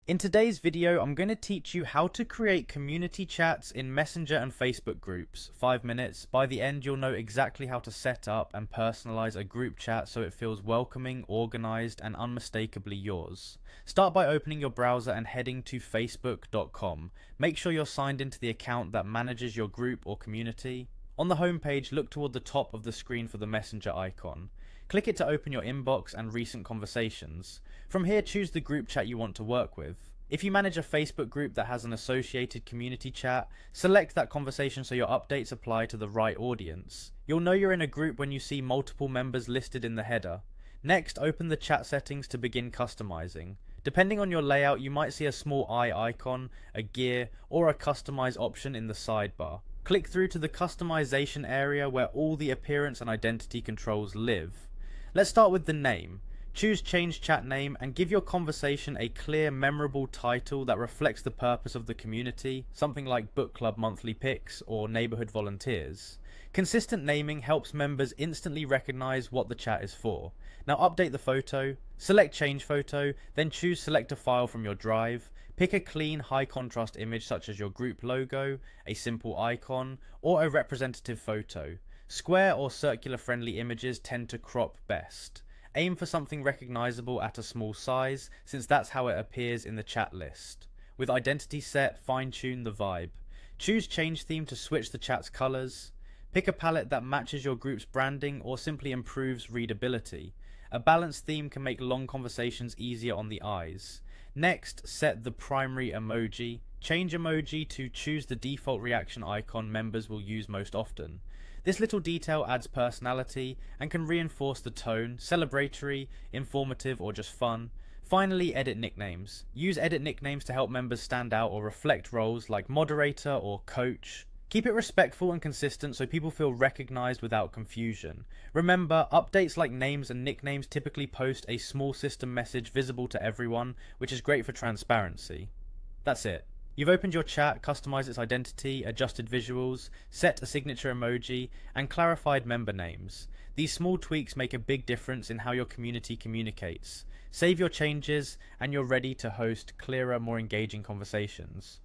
In today's video, I'm going to teach you how to create community chats in Messenger and Facebook groups. 5 minutes. By the end, you'll know exactly how to set up and personalize a group chat so it feels welcoming, organized, and unmistakably yours. Start by opening your browser and heading to facebook.com. Make sure you're signed into the account that manages your group or community. On the home page, look toward the top of the screen for the Messenger icon. Click it to open your inbox and recent conversations. From here, choose the group chat you want to work with. If you manage a Facebook group that has an associated community chat, select that conversation so your updates apply to the right audience. You'll know you're in a group when you see multiple members listed in the header. Next, open the chat settings to begin customizing. Depending on your layout, you might see a small eye icon, a gear, or a customize option in the sidebar. Click through to the customization area where all the appearance and identity controls live. Let's start with the name. Choose Change Chat Name and give your conversation a clear, memorable title that reflects the purpose of the community, something like Book Club Monthly Picks or Neighborhood Volunteers. Consistent naming helps members instantly recognize what the chat is for. Now update the photo, select Change Photo, then choose Select a file from your drive. Pick a clean, high contrast image such as your group logo, a simple icon, or a representative photo. Square or circular friendly images tend to crop best. Aim for something recognizable at a small size, since that's how it appears in the chat list. With identity set, fine-tune the vibe. Choose Change Theme to switch the chat's colors. Pick a palette that matches your group's branding or simply improves readability. A balanced theme can make long conversations easier on the eyes. Next, set the primary emoji. Change emoji to choose the default reaction icon members will use most often. This little detail adds personality and can reinforce the tone, celebratory, informative, or just fun. Finally, edit nicknames. Use edit nicknames to help members stand out or reflect roles like moderator or coach. Keep it respectful and consistent so people feel recognized without confusion. Remember, updates like names and nicknames typically post a small system message visible to everyone, which is great for transparency. That's it. You've opened your chat, customized its identity, adjusted visuals, set a signature emoji, and clarified member names. These small tweaks make a big difference in how your community communicates. Save your changes, and you're ready to host clearer, more engaging conversations.